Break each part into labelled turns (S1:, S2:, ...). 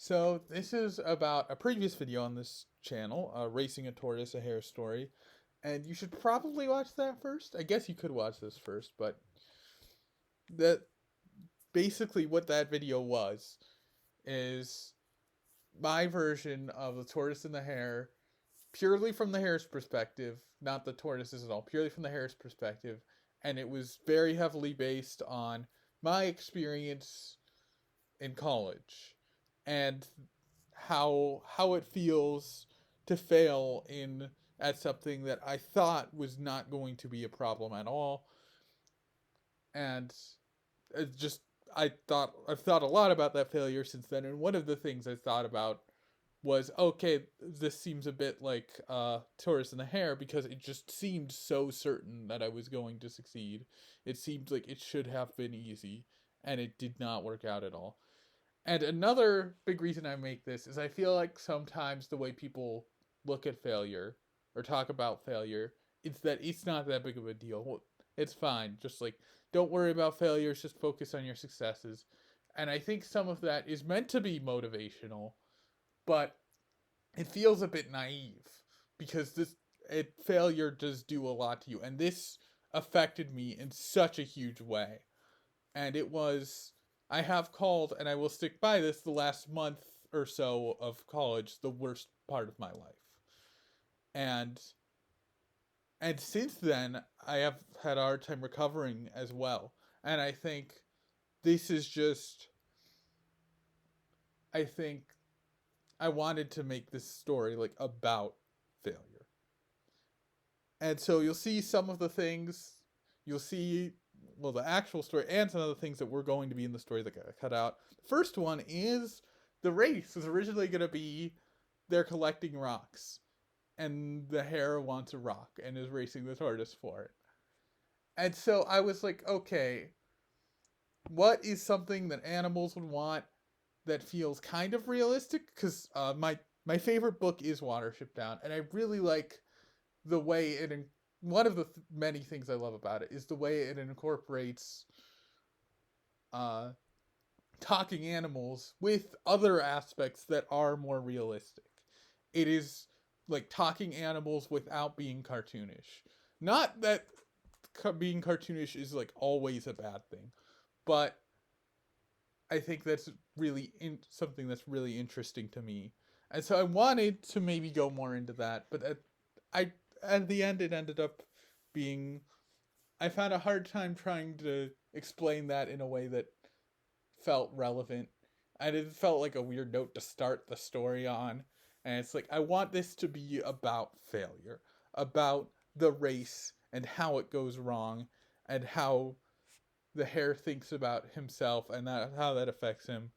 S1: So this is about a previous video on this channel, Racing a Tortoise, a Hare story. And you should probably watch that first. I guess you could watch this first, but that basically what that video was is my version of the tortoise and the hare, purely from the hare's perspective, not the tortoise's at all, purely from the hare's perspective. And it was very heavily based on my experience in college and how it feels to fail in at something that I thought was not going to be a problem at all. And it just I've thought a lot about that failure since then, and one of the things I thought about was, okay, this seems a bit like Tortoise and the Hare, because it just seemed so certain that I was going to succeed. It seemed like it should have been easy, and it did not work out at all. And another big reason I make this is I feel like sometimes the way people look at failure or talk about failure, it's that it's not that big of a deal. Well, it's fine. Just like, don't worry about failures, just focus on your successes. And I think some of that is meant to be motivational, but it feels a bit naive because failure does do a lot to you, and this affected me in such a huge way. And it was, I have called, and I will stick by this, the last month or so of college the worst part of my life. And and since then I have had a hard time recovering as well. And I think this is just, I think I wanted to make this story like about failure. And so you'll see some of the things, you'll see, well, the actual story and some of the things that were going to be in the story that got cut out. The first one is the race was originally going to be they're collecting rocks, and the hare wants a rock and is racing the tortoise for it. And so I was like, okay, what is something that animals would want that feels kind of realistic? Because my favorite book is Watership Down, and I really like the way one of the many things I love about it is the way it incorporates uh, talking animals with other aspects that are more realistic. It is like talking animals without being cartoonish. Not that being cartoonish is like always a bad thing, but I think that's something that's really interesting to me. And so I wanted to maybe go more into that, but I at the end it ended up being, I found a hard time trying to explain that in a way that felt relevant. And it felt like a weird note to start the story on. And it's like, I want this to be about failure, about the race and how it goes wrong, and how the hare thinks about himself and how that affects him.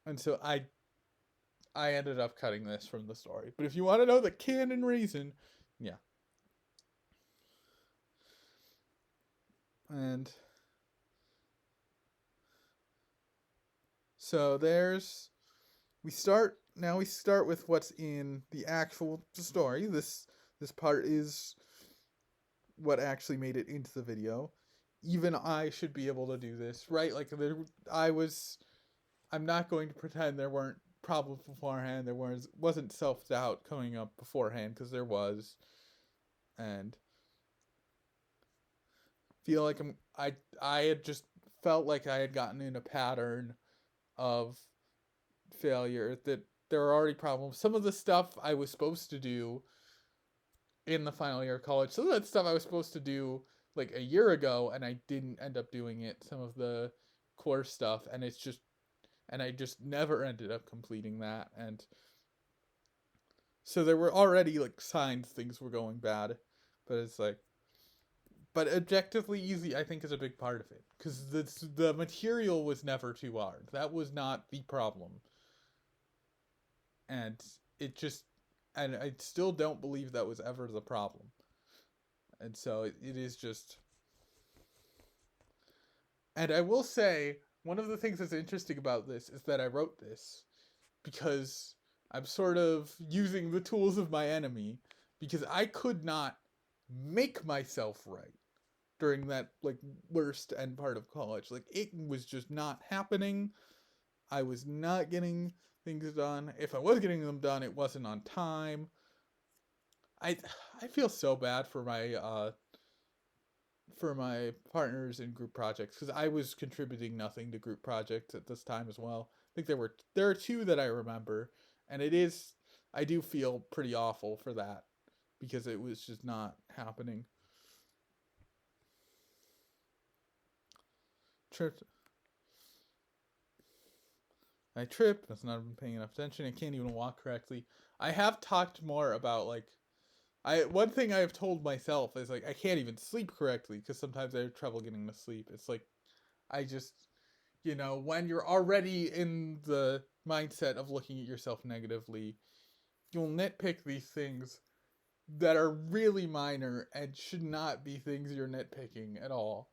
S1: And so I ended up cutting this from the story. But if you want to know the canon reason, yeah. And so we start with what's in the actual story. This part is what actually made it into the video. Even I should be able to do this, right? Like I'm not going to pretend there weren't problems beforehand. There wasn't self-doubt coming up beforehand, because there was. And feel like I had just felt like I had gotten in a pattern of failure, that there were already problems. Some of the stuff I was supposed to do in the final year of college, some of that stuff I was supposed to do like a year ago, and I didn't end up doing it. Some of the core stuff, and I just never ended up completing that. And so there were already like signs things were going bad, but it's like, but objectively easy, I think, is a big part of it, because the material was never too hard. That was not the problem. And it just, and I still don't believe that was ever the problem. And so it is just, and I will say, one of the things that's interesting about this is that I wrote this because I'm sort of using the tools of my enemy, because I could not make myself write during that like worst end part of college. Like, it was just not happening. I was not getting things done. If I was getting them done, it wasn't on time. I I feel so bad for my partners in group projects because I was contributing nothing to group projects at this time as well. I think there are two that I remember, and I do feel pretty awful for that because it was just not happening. Tripped. I tripped. That's not been paying enough attention. I can't even walk correctly. I have talked more about like I one thing I have told myself is like I can't even sleep correctly because sometimes I have trouble getting to sleep. It's like I just when you're already in the mindset of looking at yourself negatively, you'll nitpick these things that are really minor and should not be things you're nitpicking at all.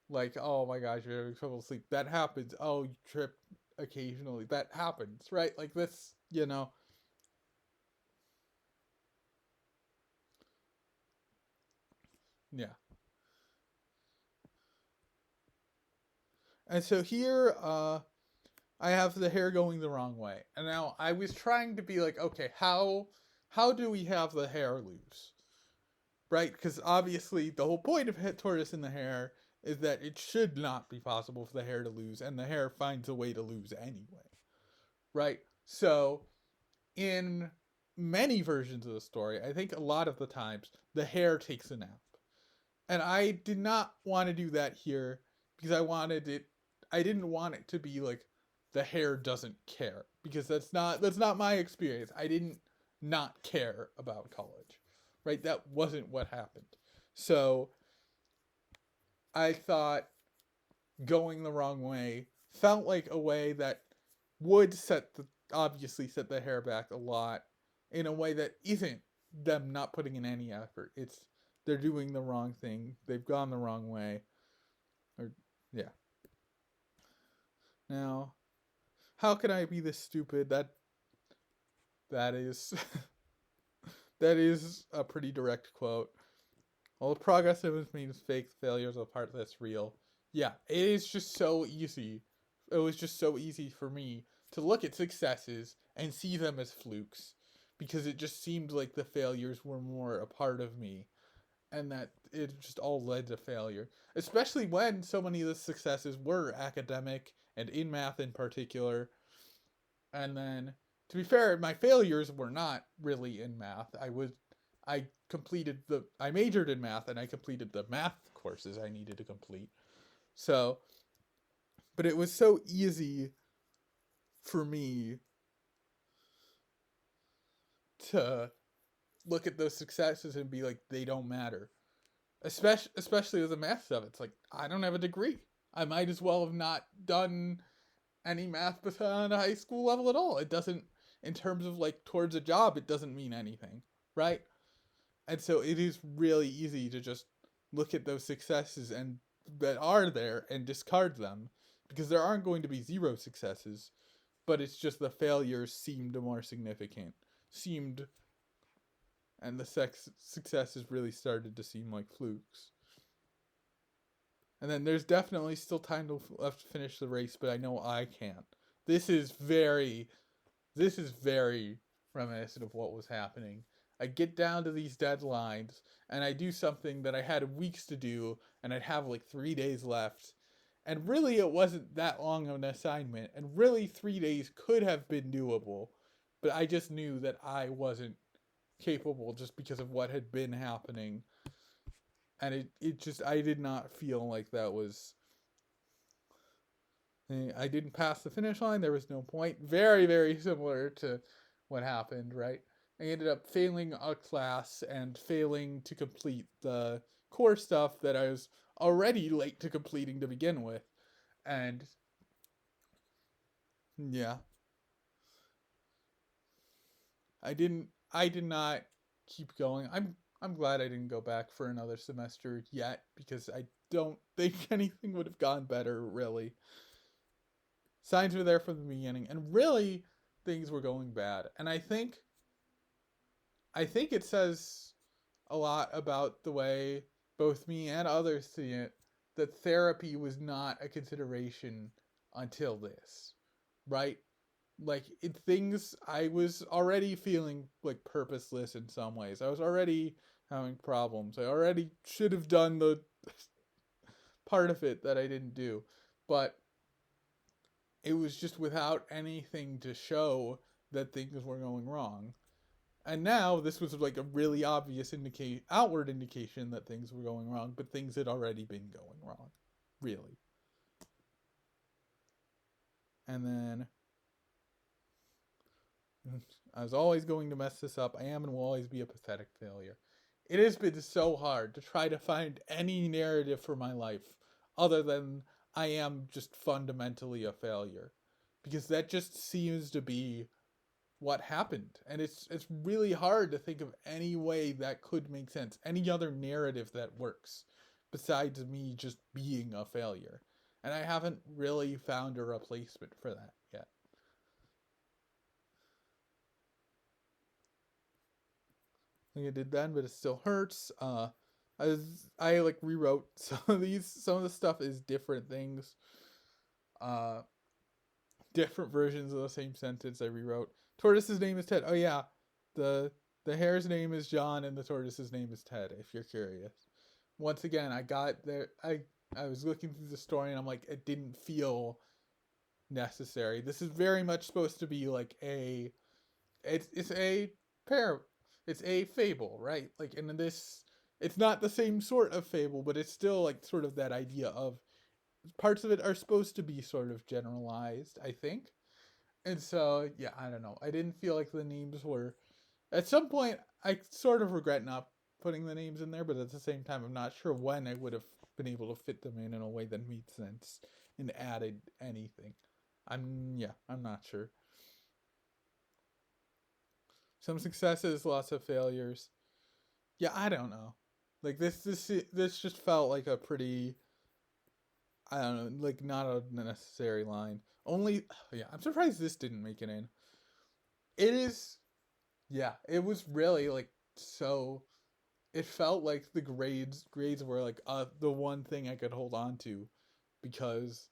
S1: Like, oh my gosh, you're having trouble sleep. That happens. Oh, you trip occasionally. That happens, right? Like this. Yeah. And so here, I have the hair going the wrong way. And now I was trying to be like, okay, how do we have the hair loose? Right? Because obviously the whole point of tortoise in the hair is that it should not be possible for the hair to lose, and the hair finds a way to lose anyway. Right? So in many versions of the story, I think a lot of the times the hare takes a nap. And I did not want to do that here because I didn't want it to be like the hare doesn't care because that's not my experience. I didn't not care about college. Right? That wasn't what happened. So, I thought going the wrong way felt like a way that would obviously set the hair back a lot in a way that isn't them not putting in any effort. It's they're doing the wrong thing. They've gone the wrong way. Or yeah. Now, how can I be this stupid? That is that is a pretty direct quote. Well, the progress of it means fake, the failures are part that's real. Yeah, it is just so easy. It was just so easy for me to look at successes and see them as flukes because it just seemed like the failures were more a part of me and that it just all led to failure. Especially when so many of the successes were academic and in math in particular. And then, to be fair, my failures were not really in math. I majored in math and I completed the math courses I needed to complete. So, but it was so easy for me to look at those successes and be like, they don't matter. Especially with the math stuff. It's like, I don't have a degree. I might as well have not done any math beyond a high school level at all. It doesn't, in terms of like towards a job, it doesn't mean anything, right? And so it is really easy to just look at those successes and that are there and discard them because there aren't going to be zero successes, but it's just the failures seemed more significant. Seemed and the successes really started to seem like flukes. And then there's definitely still time left to finish the race, but I know I can't. This is very reminiscent of what was happening. I get down to these deadlines and I do something that I had weeks to do and I'd have like 3 days left. And really it wasn't that long of an assignment and really 3 days could have been doable, but I just knew that I wasn't capable just because of what had been happening. And it just I did not feel like that was I didn't pass the finish line. There was no point. Very, very similar to what happened, right? I ended up failing a class and failing to complete the core stuff that I was already late to completing to begin with. And yeah, I did not keep going. I'm glad I didn't go back for another semester yet because I don't think anything would have gone better really. Signs were there from the beginning and really things were going bad. And I think it says a lot about the way both me and others see it that therapy was not a consideration until this. right? Like things I was already feeling like purposeless in some ways. I was already having problems. I already should have done the part of it that I didn't do. But it was just without anything to show that things were going wrong. And now this was like a really obvious outward indication that things were going wrong, but things had already been going wrong. Really. And then I was always going to mess this up. I am and will always be a pathetic failure. It has been so hard to try to find any narrative for my life other than I am just fundamentally a failure. Because that just seems to be what happened. And it's really hard to think of any way that could make sense. Any other narrative that works besides me just being a failure. And I haven't really found a replacement for that yet. I think I did then, but it still hurts. I like rewrote some of these. Some of the stuff is different things. Uh, Different versions of the same sentence I rewrote. Tortoise's name is Ted. Oh yeah, the the hare's name is John and the tortoise's name is Ted. If you're curious. Once again, I got there. I was looking through the story and I'm like, it didn't feel necessary. This is very much supposed to be like it's a pair it's a fable, right? Like in this it's not the same sort of fable, but it's still like sort of that idea of parts of it are supposed to be sort of generalized, I think. And so, yeah, I don't know. I didn't feel like the names were at some point I sort of regret not putting the names in there, but at the same time I'm not sure when I would have been able to fit them in a way that made sense and added anything. I'm not sure. Some successes, lots of failures. Yeah, I don't know. Like this just felt like a pretty I don't know, like not a necessary line. Only yeah, I'm surprised this didn't make it in. It is yeah, it was really like so it felt like the grades were like the one thing I could hold on to because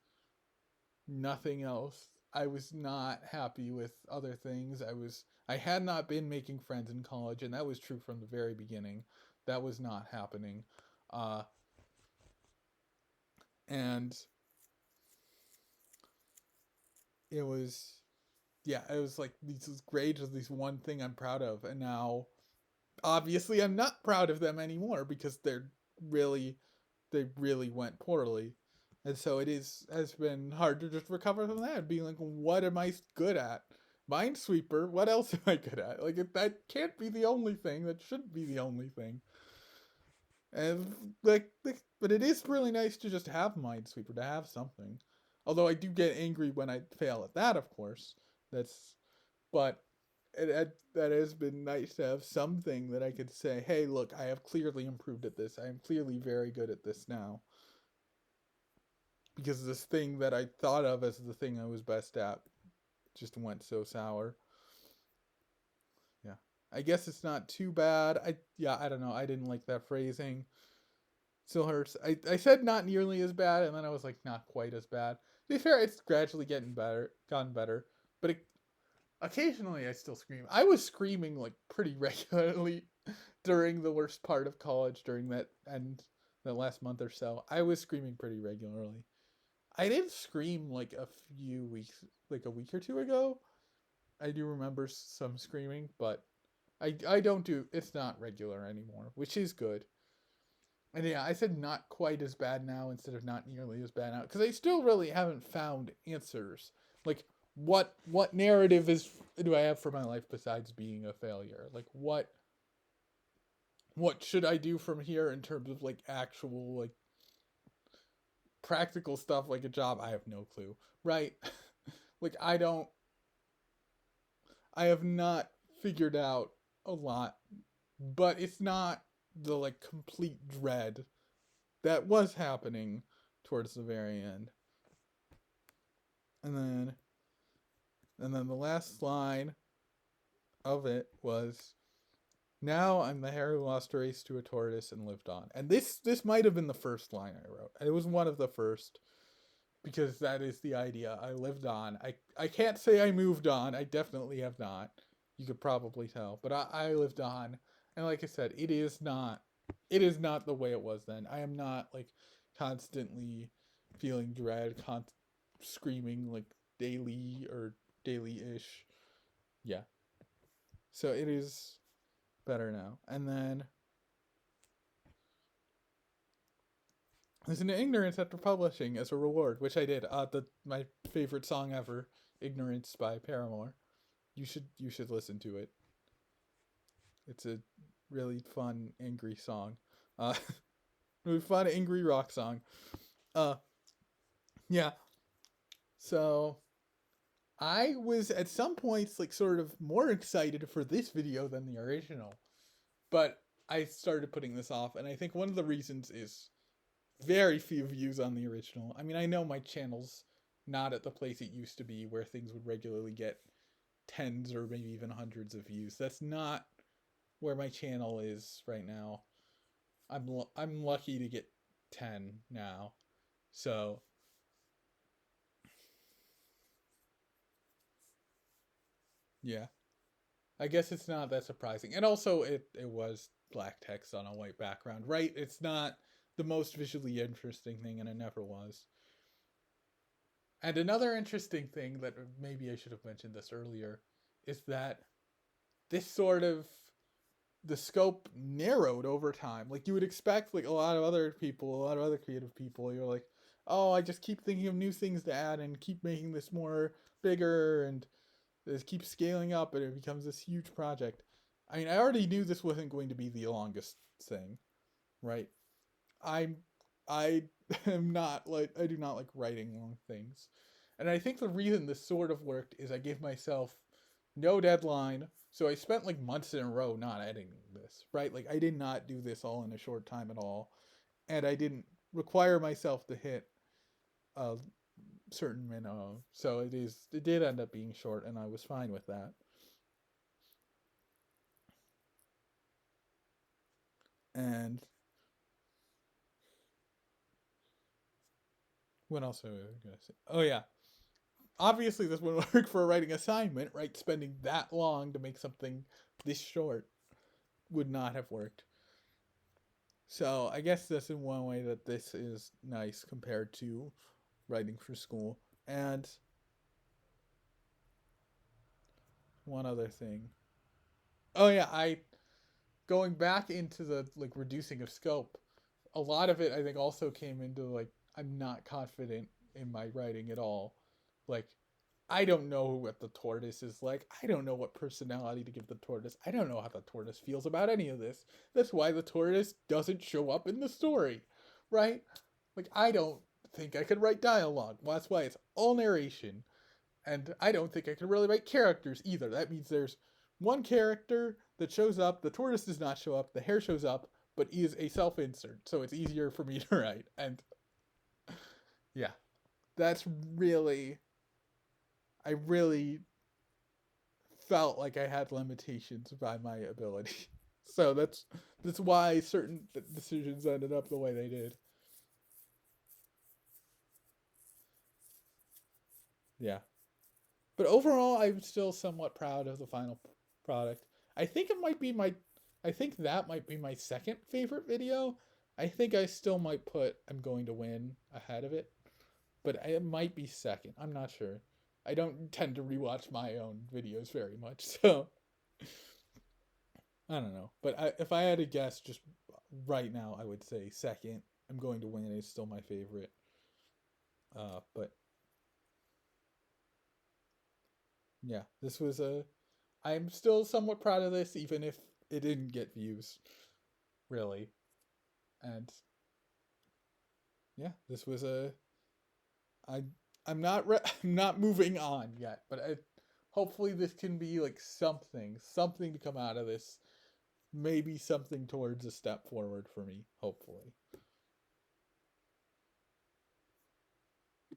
S1: nothing else. I was not happy with other things. I had not been making friends in college, and that was true from the very beginning. That was not happening. Uh, and it was yeah, it was like these grades was this one thing I'm proud of, and now obviously I'm not proud of them anymore because really they really went poorly. And so it is has been hard to just recover from that, being like, what am I good at? Minesweeper. What else am I good at? Like that can't be the only thing. That shouldn't be the only thing. And but it is really nice to just have Minesweeper, to have something. Although I do get angry when I fail at that, of course. That's but that has been nice to have something that I could say, hey, look, I have clearly improved at this. I am clearly very good at this now. Because this thing that I thought of as the thing I was best at just went so sour. Yeah. I guess it's not too bad. I don't know. I didn't like that phrasing. Still hurts. I said not nearly as bad, and then I was like not quite as bad. To be fair, it's gradually gotten better. But occasionally I still scream. I was screaming like pretty regularly during the worst part of college during that last month or so. I was screaming pretty regularly. I did scream like a few weeks, like a week or two ago. I do remember some screaming, but I don't do it's not regular anymore, which is good. And yeah, I said not quite as bad now instead of not nearly as bad now because I still really haven't found answers. Like what narrative is do I have for my life besides being a failure? Like what should I do from here in terms of like actual like practical stuff like a job? I have no clue. Right? Like I have not figured out a lot, but it's not the like complete dread that was happening towards the very end. And then the last line of it was now I'm the hare who lost a race to a tortoise and lived on. And this might have been the first line I wrote. It was one of the first. because that is the idea. I lived on. I can't say I moved on. I definitely have not. You could probably tell, but I lived on, and like I said, it is not the way it was then. I am not like constantly feeling dread, screaming like daily or daily ish. Yeah, so it is better now. And then there's an ignorance after publishing as a reward, which I did. My favorite song ever, "Ignorance" by Paramore. You should listen to it. It's a really fun angry song. Uh, really fun angry rock song. Uh, yeah. So I was at some points like sort of more excited for this video than the original, but I started putting this off, and I think one of the reasons is very few views on the original. I mean, I know my channel's not at the place it used to be where things would regularly get tens or maybe even hundreds of views. That's not where my channel is right now. I'm lucky to get 10 now. So, yeah. I guess it's not that surprising. And also it was black text on a white background, right? It's not the most visually interesting thing, and it never was. And another interesting thing that maybe I should have mentioned this earlier is that this sort of the scope narrowed over time. Like you would expect, like a lot of other people, a lot of other creative people, you're like, oh, I just keep thinking of new things to add and keep making this more bigger and this keeps scaling up and it becomes this huge project. I mean, I already knew this wasn't going to be the longest thing, right? I'm I am not like I do not like writing long things. And I think the reason this sort of worked is I gave myself no deadline. So I spent like months in a row not editing this, right? Like I did not do this all in a short time at all. And I didn't require myself to hit a certain minimum. So it did end up being short and I was fine with that. And what else am I gonna say? Oh yeah. Obviously this wouldn't work for a writing assignment, right? Spending that long to make something this short would not have worked. So I guess that's in one way that this is nice compared to writing for school. And one other thing. Oh yeah, I going back into the like reducing of scope. A lot of it I think also came into like I'm not confident in my writing at all. Like I don't know what the tortoise is like. I don't know what personality to give the tortoise. I don't know how the tortoise feels about any of this. That's why the tortoise doesn't show up in the story, right? Like, I don't think I could write dialogue. Well, that's why it's all narration. And I don't think I could really write characters either. That means there's one character that shows up, the tortoise does not show up, the hare shows up, but is a self insert. So it's easier for me to write. And yeah, that's really I really felt like I had limitations by my ability. So that's why certain decisions ended up the way they did. Yeah. But overall, I'm still somewhat proud of the final product. I think it might be my I think that might be my second favorite video. I think I still might put I'm going to win ahead of it, but it might be second. I'm not sure. I don't tend to rewatch my own videos very much, so I don't know. But if I had to guess just right now, I would say second. I'm going to win is still my favorite. But yeah, this was a. I'm still somewhat proud of this, even if it didn't get views, really. And yeah, this was a. I I'm not I'm not moving on yet, but hopefully this can be like something to come out of this. Maybe something towards a step forward for me. Hopefully.